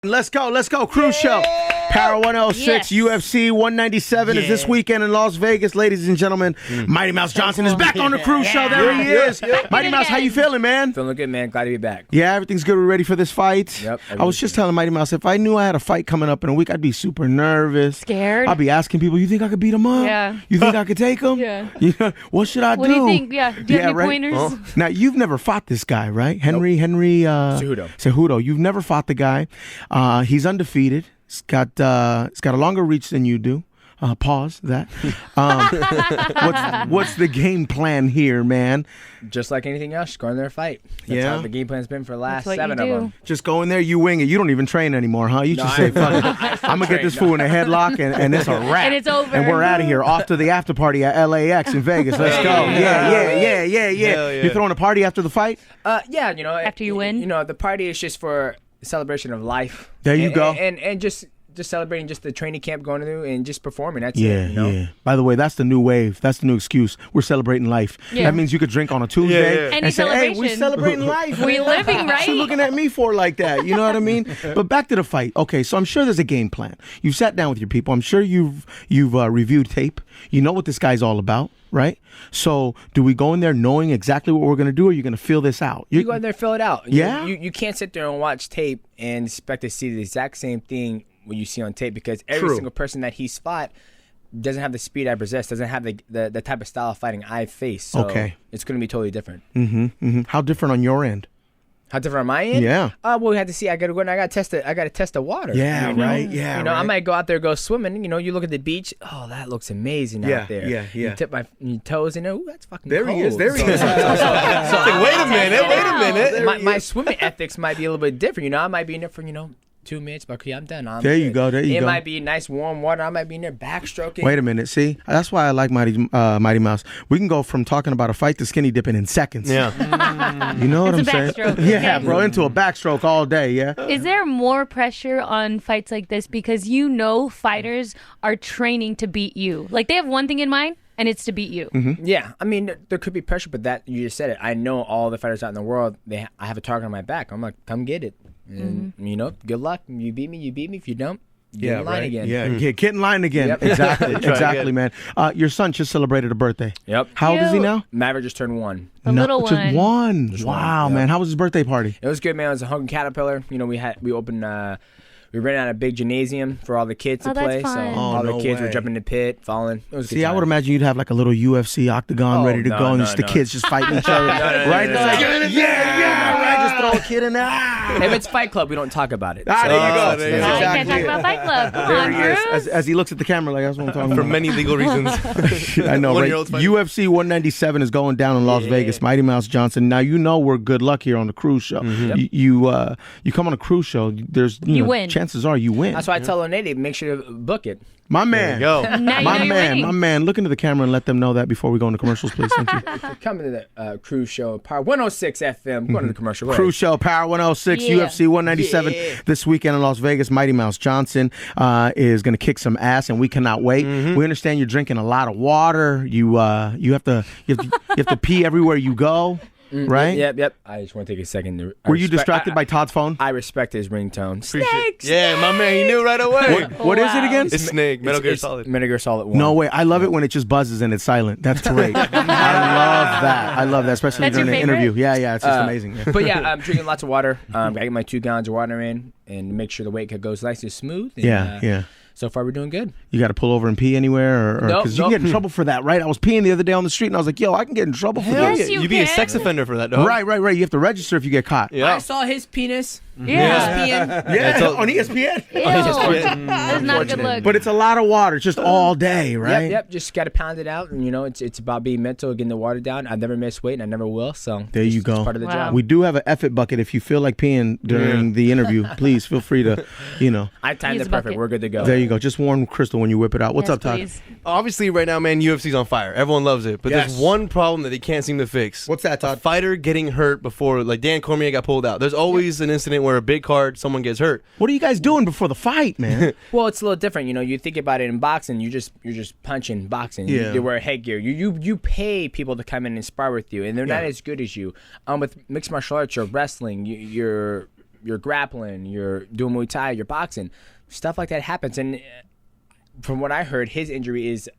Let's go. Cruise Show. Power 106, UFC 197 is this weekend in Las Vegas, ladies and gentlemen. Mighty Mouse Johnson is back on the Cruise Show. There he is. Mighty Mouse, how you feeling, man? Feeling good, man. Glad to be back. Yeah, everything's good. We're ready for this fight. Yep. I was just telling Mighty Mouse, if I knew I had a fight coming up in a week, I'd be super nervous. Scared? I'd be asking people, you think I could beat him up? Yeah. You think I could take him? Yeah. What should I do? What do you think? Yeah. Do you have any pointers? Now, you've never fought this guy, right? Henry Cejudo. You've never fought the guy. He's undefeated. It's got a longer reach than you do. Pause that. What's the game plan here, man? Just like anything else, just go in there and fight. That's how the game plan's been for the last 7 of them. Just go in there, you wing it. You don't even train anymore, huh? You just say, fuck it. I'm going to get this fool in a headlock, and it's a wrap. And it's over. And we're out of here. Off to the after party at LAX in Vegas. Let's go. Yeah. You're throwing a party after the fight? Yeah, After you win? The party is just for the celebration of life. There you go. And just celebrating just the training camp going to and just performing. That's it. Yeah. By the way, that's the new wave. That's the new excuse. We're celebrating life. Yeah. That means you could drink on a Tuesday and say, hey, we're celebrating life. We living, right? What you looking at me for like that? You know what I mean? But back to the fight. Okay, so I'm sure there's a game plan. You've sat down with your people. I'm sure you've reviewed tape. You know what this guy's all about, right? So do we go in there knowing exactly what we're going to do, or are you going to feel this out? You go in there and fill it out. Yeah? You can't sit there and watch tape and expect to see the exact same thing what you see on tape, because every single person that he's fought doesn't have the speed I possess, doesn't have the type of style of fighting I face. So it's going to be totally different. How different on your end? How different on my end? Yeah. Well, we had to see. I got to go and I got to test the water. Yeah, right. Yeah, I might go out there, go swimming. You look at the beach. Oh, that looks amazing out there. Yeah. You tip your toes and ooh, that's fucking There cold. he is. There he is. Wait a minute. My swimming ethics might be a little bit different. I might be in there for 2 minutes, but okay, I'm done. There you go. It might be nice warm water. I might be in there backstroking. Wait a minute. See, that's why I like Mighty Mouse. We can go from talking about a fight to skinny dipping in seconds. Yeah. You know what I'm saying? Backstroke. Yeah, bro, into a backstroke all day. Yeah. Is there more pressure on fights like this because fighters are training to beat you? Like they have one thing in mind, and it's to beat you. Yeah, I mean, there could be pressure, but that you just said it. I know all the fighters out in the world. I have a target on my back. I'm like, come get it. And good luck. You beat me. If you don't, get in line again. Yeah, get in line again. Yep. Exactly, man. Your son just celebrated a birthday. Yep. How old is he now? Maverick just turned 1. Little one. Just one. Just wow, one, man. How was his birthday party? It was good, man. It was a Hungry Caterpillar. We opened. We rented out a big gymnasium for all the kids to play. That's fun. So all the kids way. were jumping in the pit, falling. It was a good See, I time. would imagine you'd have like a little UFC octagon ready to go, and just the kids just fighting each other, right? Just throw a kid in there. If it's Fight Club, we don't talk about it. There you go. You can't talk about Fight Club. Come on, There he Bruce. is, as he looks at the camera, like that's what I'm talking For about. many legal reasons. I know, right? One-year-old's fighting. UFC 197 is going down in Las Vegas. Mighty Mouse Johnson. Now we're good luck here on the cruise show. You come on a cruise show. There's You win. Chances are you win. That's why I tell Oneida, make sure to book it. My man. Go. Now you know you're winning. My man. Look into the camera and let them know that before we go into commercials, please. Thank you. Come to the cruise show, Power 106 FM. Going to the commercial. Go Cruise show, Power 106, Yeah. UFC 197 this weekend in Las Vegas. Mighty Mouse Johnson is going to kick some ass, and we cannot wait. We understand you're drinking a lot of water. You have to pee everywhere you go. Right? Yep. I just want to take a second. Were you distracted by Todd's phone? I respect his ringtone. Snakes. Yeah, my man, he knew right away. What is it again? It's Snake. Metal Gear Solid. Metal Gear Solid 1. No way. I love it when it just buzzes and it's silent. That's great. I love that, especially That's during your the favorite? interview. Yeah, it's just amazing. Yeah. But yeah, I'm drinking lots of water. I get my 2 gallons of water in and make sure the weight goes nice and smooth. And, Yeah. So far, we're doing good. You got to pull over and pee anywhere, or Nope, because you can get in trouble for that, right? I was peeing the other day on the street, and I was like, "Yo, I can get in trouble for Yes, this." you You'd be a can. sex offender for that, dog. Right. You have to register if you get caught. Yeah. I saw his penis. Yeah. Yeah, on ESPN. Ew. That's not a good look. But it's a lot of water, just all day, right? Yep. Just got to pound it out, and it's about being mental, getting the water down. I've never missed weight, and I never will. So There you go. It's part of the Wow. job. We do have an effort bucket. If you feel like peeing during the interview, please feel free to, I timed Use it a perfect. bucket. We're good to go. There you go. Just warn Crystal when you whip it out. What's Yes, up, Todd? please. Obviously, right now, man, UFC's on fire. Everyone loves it. But Yes. there's one problem that they can't seem to fix. What's that, A Todd? fighter getting hurt before, like Dan Cormier got pulled out. There's always an incident where a big card, someone gets hurt. What are you guys doing before the fight, man? Well, it's a little different. You think about it in boxing. You're just punching boxing. Yeah. You wear headgear. You pay people to come in and spar with you, and they're not as good as you. With mixed martial arts or wrestling, you're you're grappling, you're doing Muay Thai, you're boxing, stuff like that happens. And from what I heard, his injury is,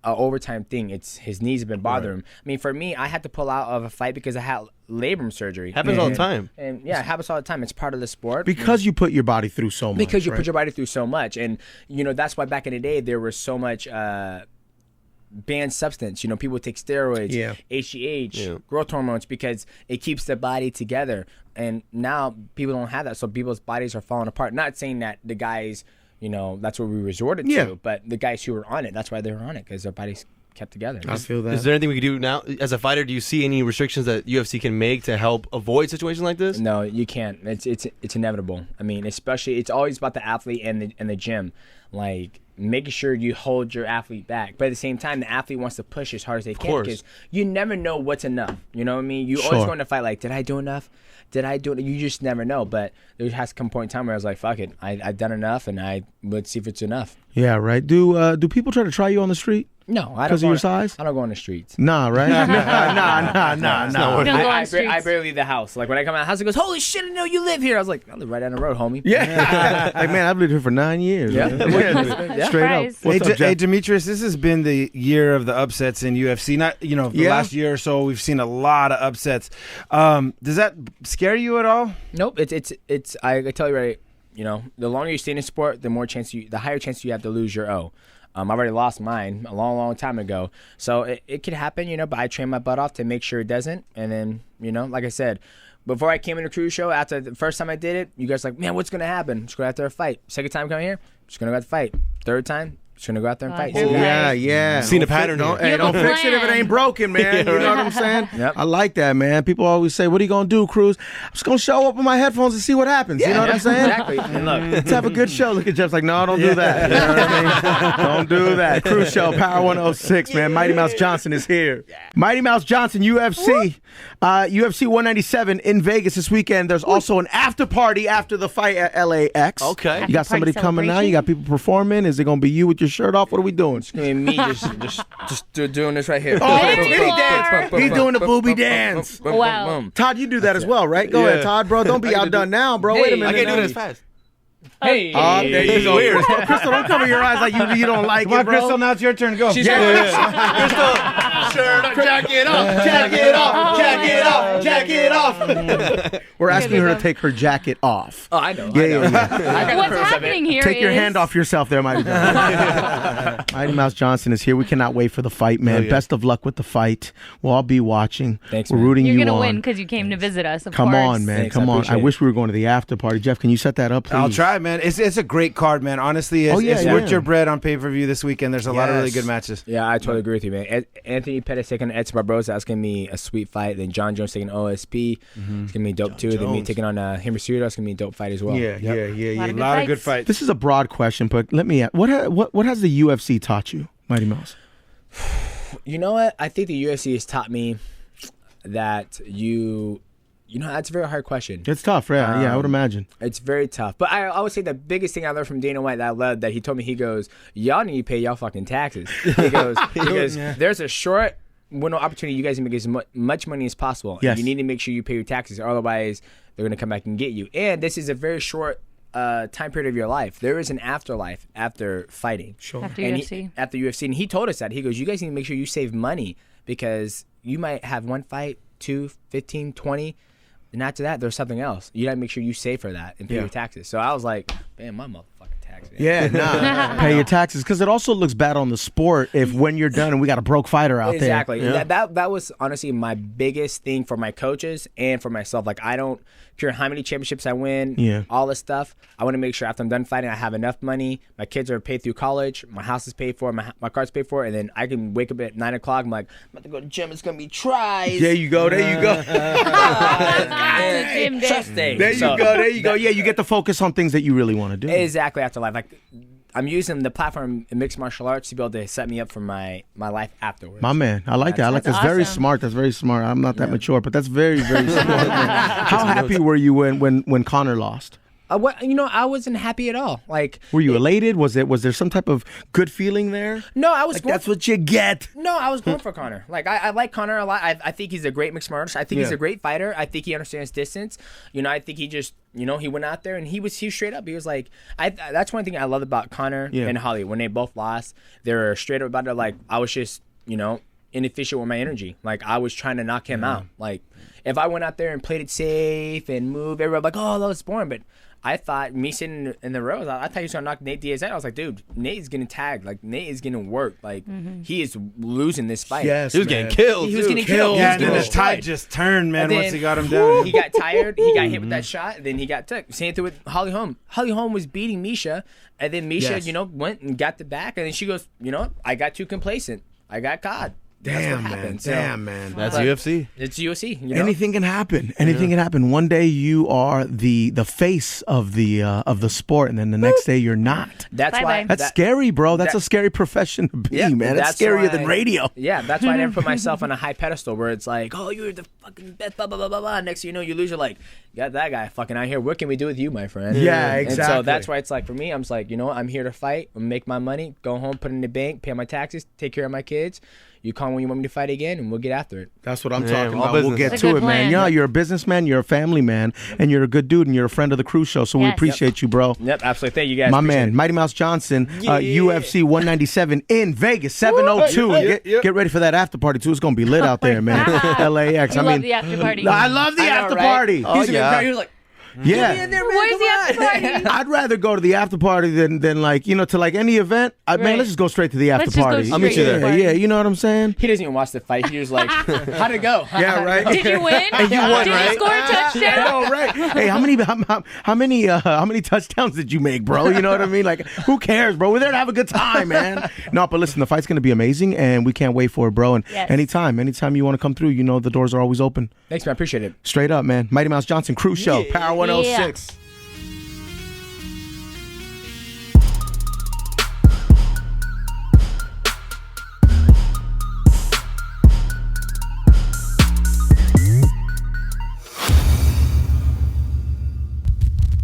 a overtime thing. It's his knees have been bothering him. I mean, for me, I had to pull out of a fight because I had labrum surgery. Happens all the time. And yeah, it happens all the time. It's part of the sport. Because you put your body through so much. Because you put your body through so much. And, that's why back in the day, there was so much banned substance. People would take steroids, HGH, growth hormones, because it keeps the body together. And now people don't have that. So people's bodies are falling apart. Not saying that the guys... that's what we resorted to. But the guys who were on it, that's why they were on it, because their bodies kept together. I feel that. Is there anything we can do now as a fighter? Do you see any restrictions that UFC can make to help avoid situations like this? No, you can't. It's inevitable. I mean, especially it's always about the athlete and the gym, like making sure you hold your athlete back. But at the same time, the athlete wants to push as hard as they can, because you never know what's enough. You know what I mean? You always go in a fight like, did I do enough? Did I do it? You just never know. But there has to come a point in time where I was like, fuck it. I've done enough, and let's see if it's enough. Yeah, right. Do people try to try you on the street? No, I don't. Because of your size? I don't go on the streets. Nah, right? nah. Don't go on I streets. barely leave the house. Like when I come out of the house, it goes, holy shit, I didn't know you live here. I was like, I live right down the road, homie. Yeah. Like, man, I've lived here for 9 years. Yeah. Man. Straight up. Surprise. What's up, Jeff? Hey, Demetrius, this has been the year of the upsets in UFC. Not, the last year or so, we've seen a lot of upsets. Does that scare you at all? Nope. It's. I tell you right. The longer you stay in a sport, the higher chance you have to lose your O. I've already lost mine a long, long time ago. So it could happen, but I train my butt off to make sure it doesn't. And then, like I said, before I came into Cruise Show, after the first time I did it, you guys were like, man, what's going to happen? Just go out there and fight. Second time coming here, just going to go out to fight. Third time, just going to go out there and fight. Oh, yeah. Seen a pattern here. Hey, don't fix it if it ain't broken, man. You know what I'm saying? Yep. I like that, man. People always say, what are you going to do, Cruz? I'm just going to show up with my headphones and see what happens. You know what I'm saying? Exactly. And look, Let's have a good show. Look at Jeff's like, no, don't do that. You know what I mean? Don't do that. Cruise Show, Power 106, man. Mighty Mouse Johnson is here. Mighty Mouse Johnson, UFC. UFC 197 in Vegas this weekend. There's also an after party after the fight at LAX. Okay. You got somebody coming now? You got people performing? Is it going to be you with your shirt off? What are we doing? it's going to be me just doing this right here. Oh, There you are. He's doing the booby dance. Wow. Todd, you do that as well, right? Go ahead, Todd, bro. Don't be outdone now, bro. Wait a minute. I can't do now. it as fast. Hey. There you go. Weird. Crystal, don't cover your eyes like you don't like Come on, it, bro. Crystal, now it's your turn. Go. She's Shirt, jacket off. Jacket off, jacket off, jacket off. We're asking her to take her jacket off. Oh, I know. Yeah. I got What's the purse of happening it. here Take your is- hand off yourself there, Mighty Mouse. Mighty Mouse Johnson is here. We cannot wait for the fight, man. yeah. Best of luck with the fight. We'll all be watching. Thanks, We're man. rooting You're you going to on. win because you came to visit us, of Come course. on, man. Thanks, Come I on. I appreciate wish we were going to the after party. Jeff, can you set that up, please? I'll try, man. It's a great card, man. Honestly, it's, Oh, yeah, it's yeah. worth your bread on pay-per-view this weekend. There's a lot of really Yes. good matches. Yeah, I totally agree with you, man. Anthony Pettis taking Edson Barboza. That's going to be a sweet fight. Then John Jones taking OSP. It's going to be dope, too. Then me Jones. taking on Henry Cejudo. That's going to be a dope fight as well. Yeah. A A lot of good fights. This is a broad question, but let me ask, what has the UFC taught you, Mighty Mouse? You know what? I think the UFC has taught me that that's a very hard question. It's tough, yeah, I would imagine. It's very tough. But I would say the biggest thing I learned from Dana White that I loved, that he told me, he goes, y'all need to pay y'all fucking taxes. He goes, there's a short window opportunity. You guys can make as much money as possible. Yes. And you need to make sure you pay your taxes, or otherwise they're going to come back and get you. And this is a very short time period of your life. There is an afterlife after fighting. Sure. After And UFC. after UFC. And he told us that. He goes, you guys need to make sure you save money, because you might have one fight, 2, 15, 20. And after that, there's something else. You got to make sure you save for that and pay your taxes. So I was like, man, my motherfucking taxes. Yeah, nah. Pay your taxes, because it also looks bad on the sport if when you're done and we got a broke fighter out Exactly. there. Yeah. That was honestly my biggest thing for my coaches and for myself. Like, I don't care how many championships I win, all this stuff. I want to make sure after I'm done fighting, I have enough money. My kids are paid through college. My house is paid for. My car's paid for. And then I can wake up at 9 o'clock. I'm like, I'm about to go to the gym. It's going to be tries. There you go. Gym day. Trust day. There you go. Yeah, you get to focus on things that you really want to do. Exactly, after life. Like, I'm using the platform in mixed martial arts to be able to set me up for my life afterwards. My man, I like that. I like That's that's very awesome. smart. That's very smart. I'm not that mature, but that's very, very smart. Man. How happy were you when Conor lost? I wasn't happy at all. Like, were you elated? Was there some type of good feeling there? No, I was. Like, that's what you get. No, I was going for Conor. Like, I like Conor a lot. I think he's a great mixed martial artist. I think he's a great fighter. I think he understands distance. I think he just, he went out there and he was straight up. He was like, that's one thing I love about Conor and Holly. When they both lost, they were straight up about it. Like, I was just, inefficient with my energy. Like, I was trying to knock him out. Like, if I went out there and played it safe and moved, everybody like, oh, that was boring. But I thought, me sitting in the rows, I thought he was going to knock Nate Diaz out. I was like, dude, Nate is getting tagged. Like, Nate is getting worked. Like, he is losing this fight. Yes, he was getting killed. He was getting killed. Yeah, and then his tide just turned, man, then, once he got him down. He got tired. He got hit with that shot. Then he got took. Same thing with Holly Holm. Holly Holm was beating Misha. And then Misha, went and got the back. And then she goes, I got too complacent. I got caught. Damn, man. Damn, man. That's UFC. It's UFC. Anything can happen. Anything can happen. One day you are the face of the sport, and then the next day you're not. That's Bye-bye. why. That's scary, bro. That's a scary profession to be, man. That's scarier than radio. Yeah, that's why I never put myself on a high pedestal where it's like, oh, you're the fucking best, blah, blah, blah, blah, blah. Next thing you know, you lose. You're like, you got that guy fucking out here. What can we do with you, my friend? Yeah, exactly. And so that's why it's like, for me, I'm just like, I'm here to fight, make my money, go home, put it in the bank, pay my taxes, take care of my kids. You call when you want me to fight again, and we'll get after it. That's what I'm talking about. Business. We'll get to it, man. Yeah, you're a businessman, you're a family man, and you're a good dude, and you're a friend of the Crew Show, so we appreciate you, bro. Yep, absolutely. Thank you, guys. My man, Mighty Mouse Johnson, UFC 197 in Vegas, 702. Get ready for that after party, too. It's going to be lit out there, man. LAX. I love the after party. I love the after party. He's like, yeah. in there, man. Where's the after party? I'd rather go to the after party than like, to like any event. Man, let's just go straight to the after party. I'll meet you there. Yeah, you know what I'm saying? He doesn't even watch the fight. He was like, how'd it go? Yeah, right. Did you win? And you won, Did right? you score a touchdown? I know, right? Hey, how many touchdowns did you make, bro? You know what I mean? Like, who cares, bro? We're there to have a good time, man. No, but listen, the fight's gonna be amazing, and we can't wait for it, bro. And anytime you want to come through, the doors are always open. Thanks, man. I appreciate it. Straight up, man. Mighty Mouse Johnson, Crew Show, Power 106.